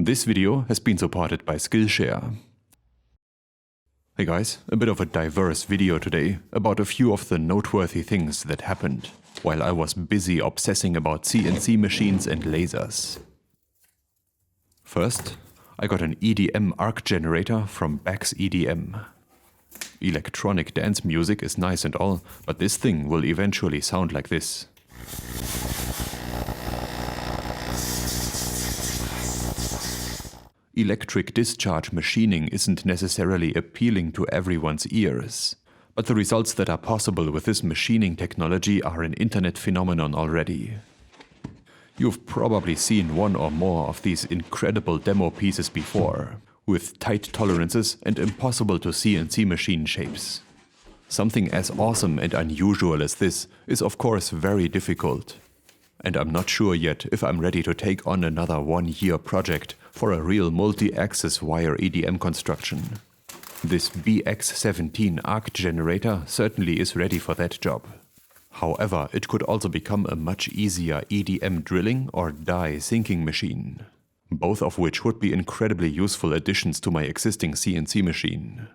This video has been supported by Skillshare. Hey guys, a bit of a diverse video today about a few of the noteworthy things that happened while I was busy obsessing about CNC machines and lasers. First, I got an EDM arc generator from BAXEDM. Electronic dance music is nice and all, but this thing will eventually sound like this. Electric discharge machining isn't necessarily appealing to everyone's ears, but the results that are possible with this machining technology are an internet phenomenon already. You've probably seen one or more of these incredible demo pieces before, with tight tolerances and impossible to CNC machine shapes. Something as awesome and unusual as this is of course very difficult. And I'm not sure yet if I'm ready to take on another 1-year project for a real multi-axis wire EDM construction. This BX17 arc generator certainly is ready for that job. However, it could also become a much easier EDM drilling or die sinking machine, both of which would be incredibly useful additions to my existing CNC machine.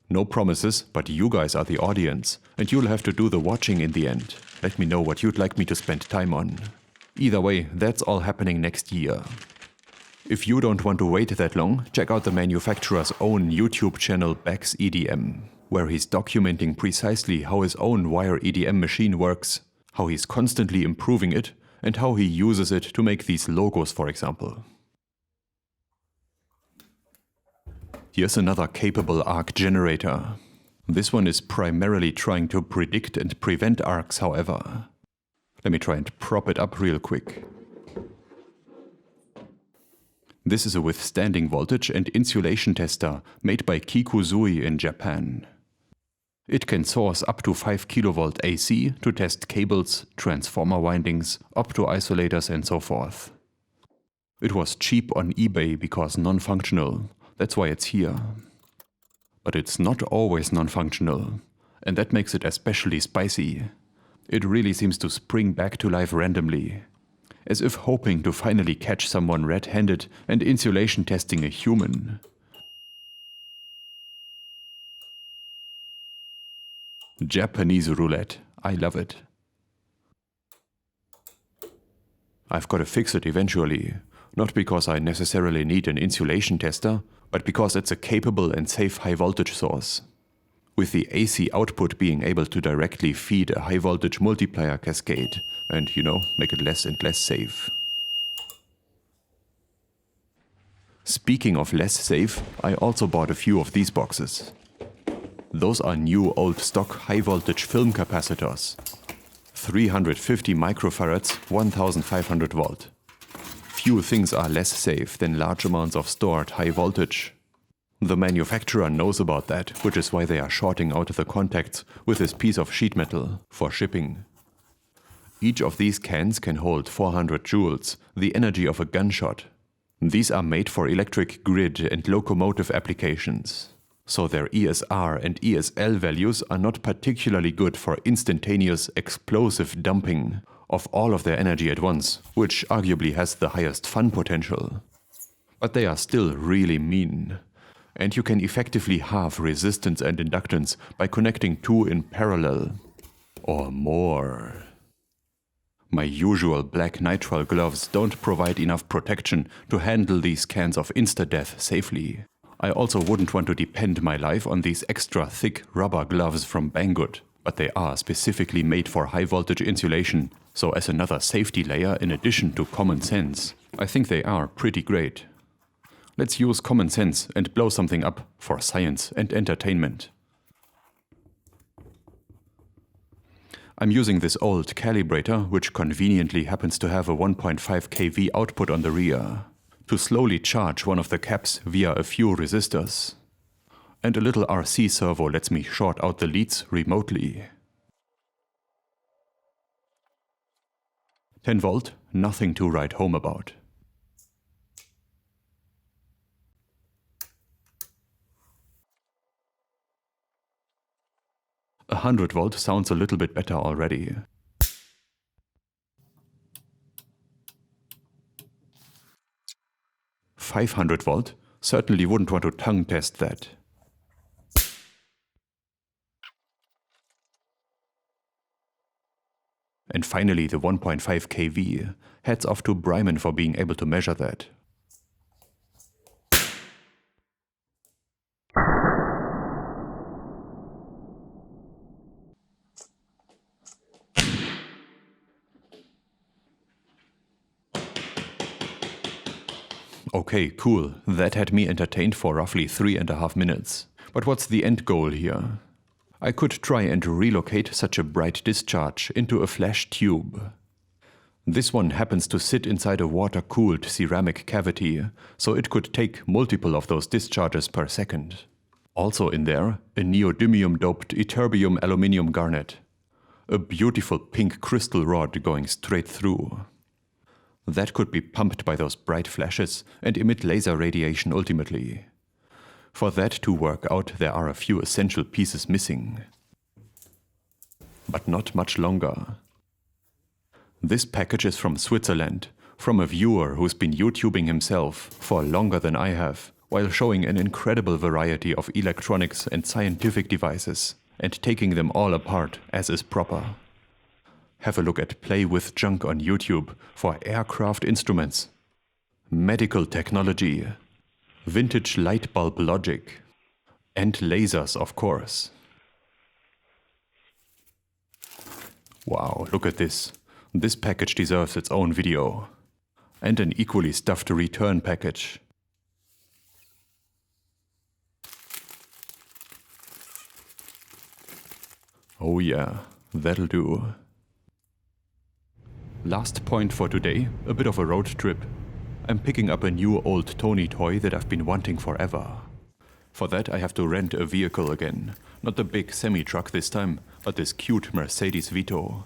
No promises, but you guys are the audience, and you'll have to do the watching in the end. Let me know what you'd like me to spend time on. Either way, that's all happening next year. If you don't want to wait that long, check out the manufacturer's own YouTube channel BAXEDM, where he's documenting precisely how his own wire EDM machine works, how he's constantly improving it, and how he uses it to make these logos, for example. Here's another capable arc generator. This one is primarily trying to predict and prevent arcs, however. Let me try and prop it up real quick. This is a withstanding voltage and insulation tester made by Kikuzui in Japan. It can source up to 5 kV AC to test cables, transformer windings, opto-isolators and so forth. It was cheap on eBay because non-functional. That's why it's here. But it's not always non-functional, and that makes it especially spicy. It really seems to spring back to life randomly, as if hoping to finally catch someone red-handed and insulation testing a human. Japanese roulette. I love it. I've got to fix it eventually, not because I necessarily need an insulation tester, but because it's a capable and safe high-voltage source, with the AC output being able to directly feed a high-voltage multiplier cascade and, make it less and less safe. Speaking of less safe, I also bought a few of these boxes. Those are new old stock high-voltage film capacitors. 350 microfarads, 1500 volt. Few things are less safe than large amounts of stored high voltage. The manufacturer knows about that, which is why they are shorting out the contacts with this piece of sheet metal for shipping. Each of these cans can hold 400 joules, the energy of a gunshot. These are made for electric grid and locomotive applications, so their ESR and ESL values are not particularly good for instantaneous explosive dumping of all of their energy at once, which arguably has the highest fun potential. But they are still really mean, and you can effectively halve resistance and inductance by connecting two in parallel, or more. My usual black nitrile gloves don't provide enough protection to handle these cans of insta-death safely. I also wouldn't want to depend my life on these extra thick rubber gloves from Banggood, but they are specifically made for high voltage insulation, so as another safety layer in addition to common sense, I think they are pretty great. Let's use common sense and blow something up for science and entertainment. I'm using this old calibrator, which conveniently happens to have a 1.5 kV output on the rear, to slowly charge one of the caps via a few resistors. And a little RC servo lets me short out the leads remotely. 10 volt, nothing to write home about. A 100 volt sounds a little bit better already. 500 volt, certainly wouldn't want to tongue test that. And finally the 1.5 kV. Hats off to Bryman for being able to measure that. Okay, cool. That had me entertained for roughly 3.5 minutes. But what's the end goal here? I could try and relocate such a bright discharge into a flash tube. This one happens to sit inside a water-cooled ceramic cavity, so it could take multiple of those discharges per second. Also in there, a neodymium-doped ytterbium aluminium garnet. A beautiful pink crystal rod going straight through. That could be pumped by those bright flashes and emit laser radiation ultimately. For that to work out, there are a few essential pieces missing. But not much longer. This package is from Switzerland, from a viewer who's been YouTubing himself for longer than I have, while showing an incredible variety of electronics and scientific devices, and taking them all apart as is proper. Have a look at Play with Junk on YouTube for aircraft instruments, medical technology, vintage light bulb logic, and lasers, of course. Wow, look at this. This package deserves its own video. And an equally stuffed return package. Oh yeah, that'll do. Last point for today, a bit of a road trip. I'm picking up a new old Tony toy that I've been wanting forever. For that I have to rent a vehicle again. Not the big semi-truck this time, but this cute Mercedes Vito.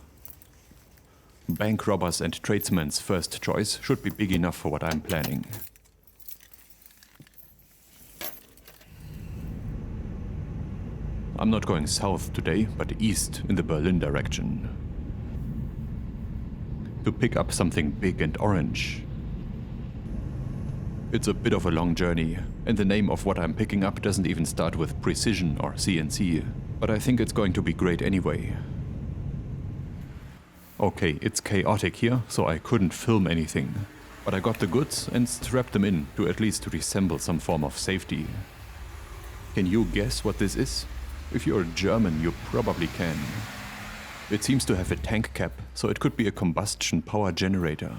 Bank robbers and tradesmen's first choice should be big enough for what I'm planning. I'm not going south today, but east in the Berlin direction. To pick up something big and orange. It's a bit of a long journey, and the name of what I'm picking up doesn't even start with precision or CNC, but I think it's going to be great anyway. Okay, it's chaotic here, so I couldn't film anything, but I got the goods and strapped them in to at least resemble some form of safety. Can you guess what this is? If you're German, you probably can. It seems to have a tank cap, so it could be a combustion power generator.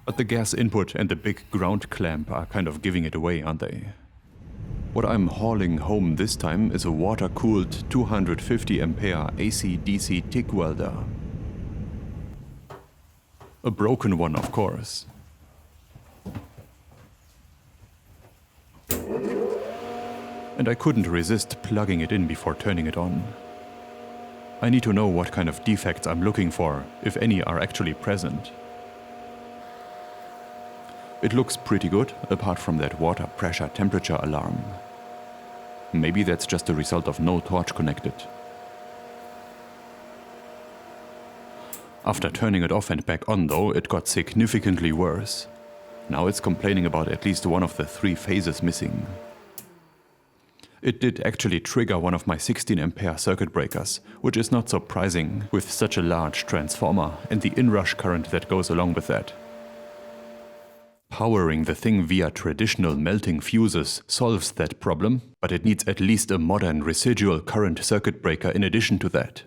But the gas input and the big ground clamp are kind of giving it away, aren't they? What I'm hauling home this time is a water-cooled 250 ampere AC/DC TIG welder. A broken one, of course. And I couldn't resist plugging it in before turning it on. I need to know what kind of defects I'm looking for, if any are actually present. It looks pretty good, apart from that water pressure temperature alarm. Maybe that's just a result of no torch connected. After turning it off and back on though, it got significantly worse. Now it's complaining about at least one of the 3 phases missing. It did actually trigger one of my 16 ampere circuit breakers, which is not surprising with such a large transformer and the inrush current that goes along with that. Powering the thing via traditional melting fuses solves that problem, but it needs at least a modern residual current circuit breaker in addition to that.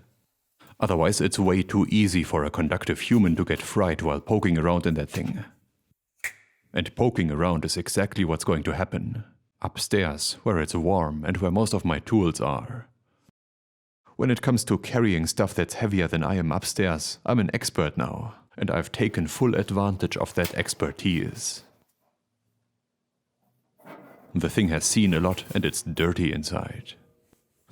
Otherwise it's way too easy for a conductive human to get fried while poking around in that thing. And poking around is exactly what's going to happen. Upstairs, where it's warm and where most of my tools are. When it comes to carrying stuff that's heavier than I am upstairs, I'm an expert now, and I've taken full advantage of that expertise. The thing has seen a lot and it's dirty inside.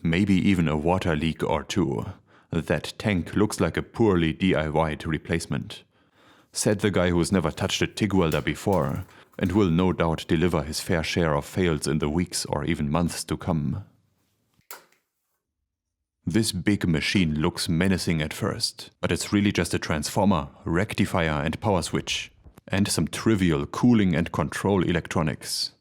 Maybe even a water leak or two. That tank looks like a poorly DIY'd replacement. Said the guy who's never touched a TIG welder before, and will no doubt deliver his fair share of fails in the weeks or even months to come. This big machine looks menacing at first, but it's really just a transformer, rectifier and power switch. and some trivial cooling and control electronics.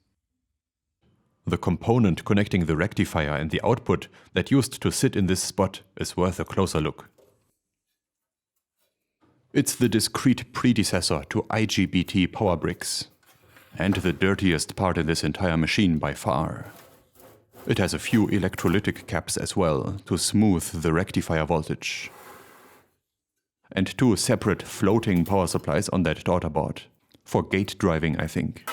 The component connecting the rectifier and the output that used to sit in this spot is worth a closer look. It's the discrete predecessor to IGBT power bricks, and the dirtiest part in this entire machine by far. It has a few electrolytic caps as well to smooth the rectifier voltage. And two separate floating power supplies on that daughter board. For gate driving, I think.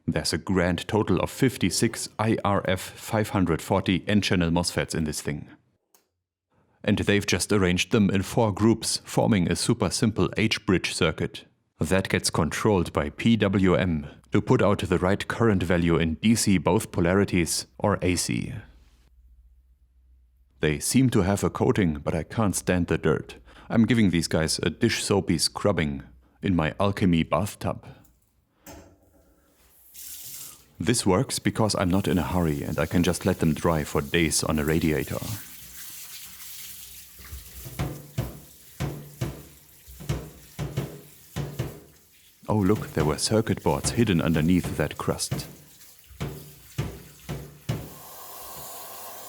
There's a grand total of 56 IRF 540 N-channel MOSFETs in this thing. And they've just arranged them in 4 groups, forming a super simple H-bridge circuit. That gets controlled by PWM to put out the right current value in DC both polarities or AC. They seem to have a coating, but I can't stand the dirt. I'm giving these guys a dish soapy scrubbing in my alchemy bathtub. This works because I'm not in a hurry and I can just let them dry for days on a radiator. Oh look, there were circuit boards hidden underneath that crust.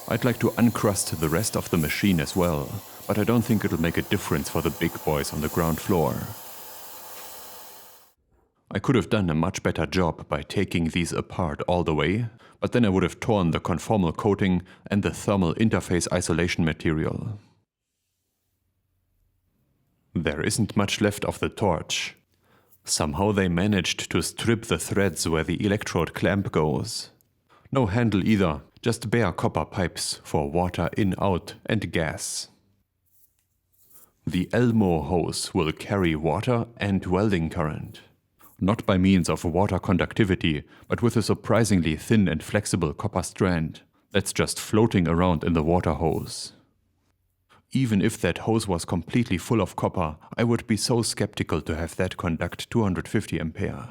I'd like to uncrust the rest of the machine as well, but I don't think it'll make a difference for the big boys on the ground floor. I could have done a much better job by taking these apart all the way, but then I would have torn the conformal coating and the thermal interface isolation material. There isn't much left of the torch. Somehow they managed to strip the threads where the electrode clamp goes. No handle either, just bare copper pipes for water in, out and gas. The Elmo hose will carry water and welding current. Not by means of water conductivity, but with a surprisingly thin and flexible copper strand that's just floating around in the water hose. Even if that hose was completely full of copper, I would be so skeptical to have that conduct 250 ampere.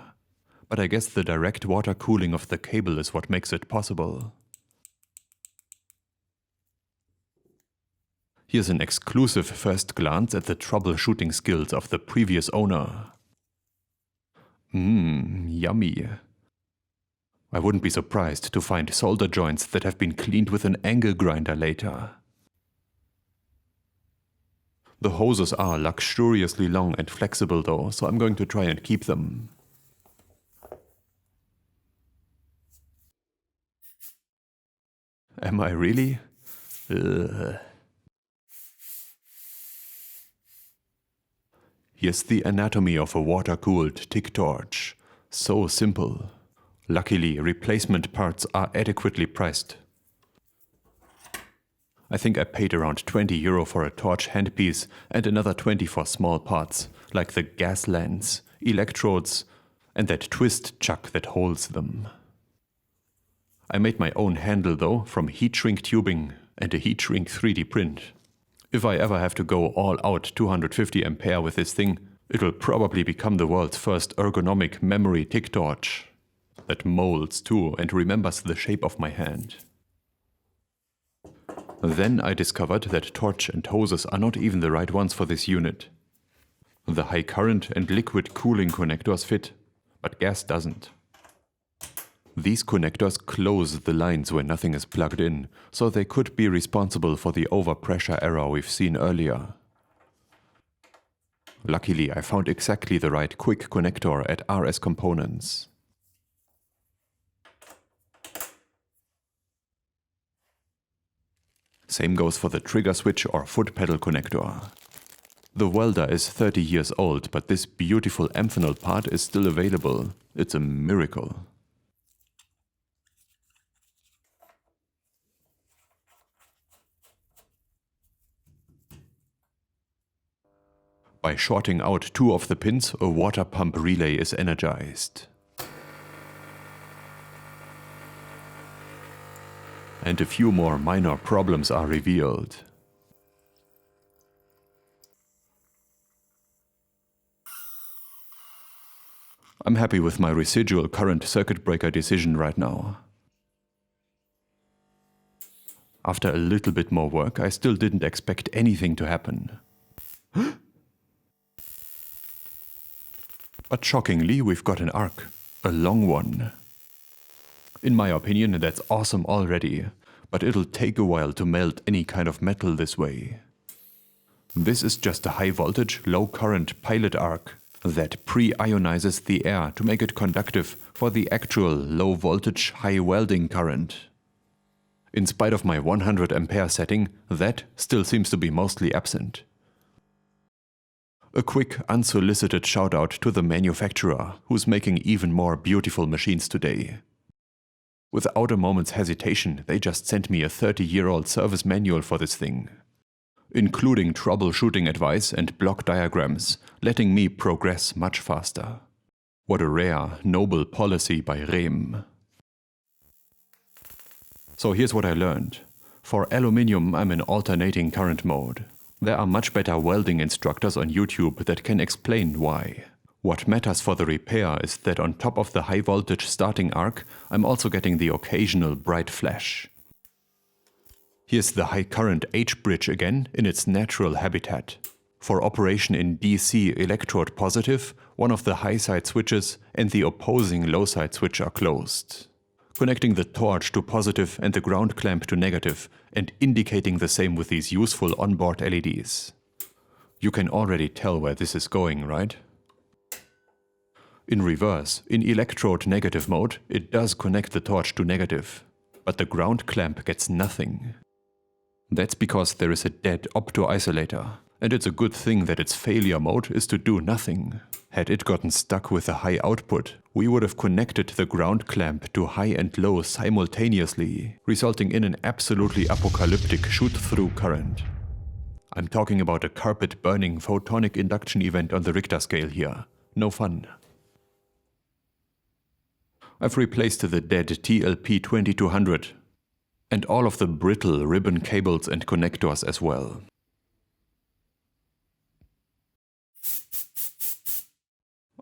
But I guess the direct water cooling of the cable is what makes it possible. Here's an exclusive first glance at the troubleshooting skills of the previous owner. Yummy. I wouldn't be surprised to find solder joints that have been cleaned with an angle grinder later. The hoses are luxuriously long and flexible though, so I'm going to try and keep them. Am I really? Ugh. Here's the anatomy of a water-cooled TIG torch. So simple. Luckily, replacement parts are adequately priced. I think I paid around €20 for a torch handpiece and another 20 for small parts, like the gas lens, electrodes, and that twist chuck that holds them. I made my own handle though, from heat shrink tubing and a heat shrink 3D print. If I ever have to go all out 250 ampere with this thing, it'll probably become the world's first ergonomic memory TIG torch. That molds too and remembers the shape of my hand. Then I discovered that torch and hoses are not even the right ones for this unit. The high current and liquid cooling connectors fit, but gas doesn't. These connectors close the lines when nothing is plugged in, so they could be responsible for the overpressure error we've seen earlier. Luckily, I found exactly the right quick connector at RS Components. Same goes for the trigger switch or foot pedal connector. The welder is 30 years old, but this beautiful amphenol part is still available. It's a miracle. By shorting out 2 of the pins, a water pump relay is energized. And a few more minor problems are revealed. I'm happy with my residual current circuit breaker decision right now. After a little bit more work, I still didn't expect anything to happen. But shockingly, we've got an arc. A long one. In my opinion, that's awesome already, but it'll take a while to melt any kind of metal this way. This is just a high voltage, low current pilot arc that pre-ionizes the air to make it conductive for the actual low voltage high welding current. In spite of my 100 ampere setting, that still seems to be mostly absent. A quick unsolicited shout out to the manufacturer, who's making even more beautiful machines today. Without a moment's hesitation, they just sent me a 30-year-old service manual for this thing, including troubleshooting advice and block diagrams, letting me progress much faster. What a rare, noble policy by Rehm. So here's what I learned. For aluminium, I'm in alternating current mode. There are much better welding instructors on YouTube that can explain why. What matters for the repair is that on top of the high voltage starting arc, I'm also getting the occasional bright flash. Here's the high current H-bridge again in its natural habitat. For operation in DC electrode positive, one of the high side switches and the opposing low side switch are closed, connecting the torch to positive and the ground clamp to negative, and indicating the same with these useful onboard LEDs. You can already tell where this is going, right? In reverse, in electrode negative mode, it does connect the torch to negative, but the ground clamp gets nothing. That's because there is a dead opto-isolator, and it's a good thing that its failure mode is to do nothing. Had it gotten stuck with a high output, we would have connected the ground clamp to high and low simultaneously, resulting in an absolutely apocalyptic shoot-through current. I'm talking about a carpet-burning photonic induction event on the Richter scale here. No fun. I've replaced the dead TLP 2200 and all of the brittle ribbon cables and connectors as well.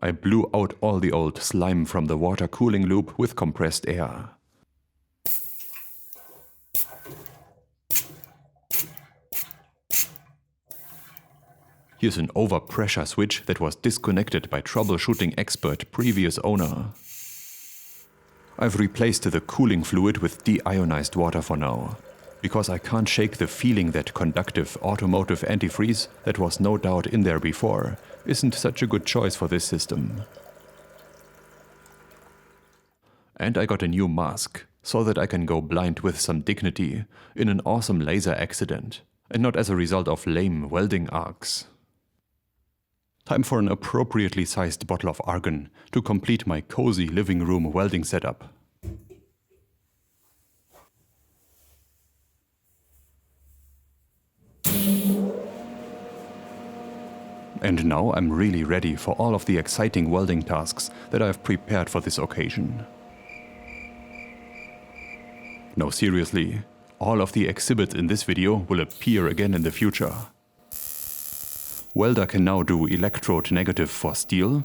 I blew out all the old slime from the water cooling loop with compressed air. Here's an overpressure switch that was disconnected by troubleshooting expert previous owner. I've replaced the cooling fluid with deionized water for now, because I can't shake the feeling that conductive automotive antifreeze that was no doubt in there before isn't such a good choice for this system. And I got a new mask, so that I can go blind with some dignity in an awesome laser accident, and not as a result of lame welding arcs. Time for an appropriately sized bottle of argon to complete my cozy living room welding setup. And now I'm really ready for all of the exciting welding tasks that I've prepared for this occasion. No, seriously, all of the exhibits in this video will appear again in the future. Welder can now do electrode negative for steel.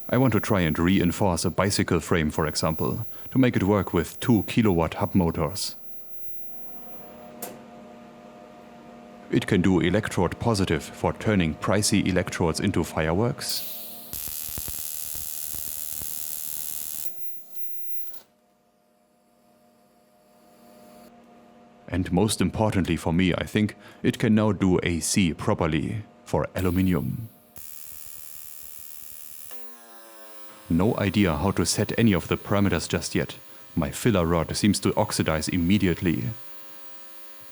I want to try and reinforce a bicycle frame, for example, to make it work with 2 kilowatt hub motors. It can do electrode positive for turning pricey electrodes into fireworks. And most importantly for me, I think, it can now do AC properly for aluminium. No idea how to set any of the parameters just yet. My filler rod seems to oxidize immediately.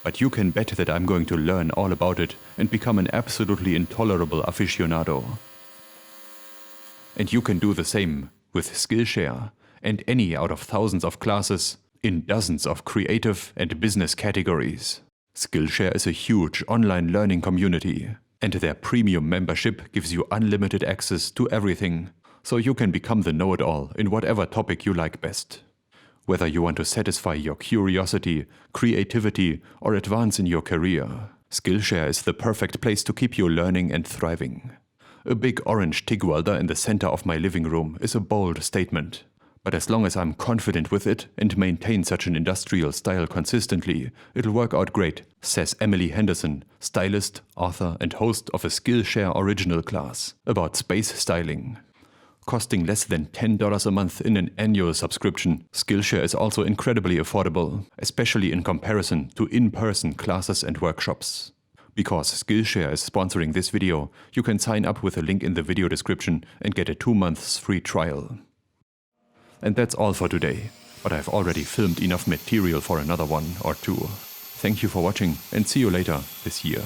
But you can bet that I'm going to learn all about it and become an absolutely intolerable aficionado. And you can do the same with Skillshare and any out of thousands of classes in dozens of creative and business categories. Skillshare is a huge online learning community, and their premium membership gives you unlimited access to everything, so you can become the know-it-all in whatever topic you like best. Whether you want to satisfy your curiosity, creativity, or advance in your career, Skillshare is the perfect place to keep you learning and thriving. A big orange TIG welder in the center of my living room is a bold statement. But as long as I'm confident with it and maintain such an industrial style consistently, it'll work out great, says Emily Henderson, stylist, author, and host of a Skillshare original class about space styling. Costing less than $10 a month in an annual subscription, Skillshare is also incredibly affordable, especially in comparison to in-person classes and workshops. Because Skillshare is sponsoring this video, you can sign up with a link in the video description and get a 2 months free trial. And that's all for today, but I've already filmed enough material for another one or two. Thank you for watching and see you later this year.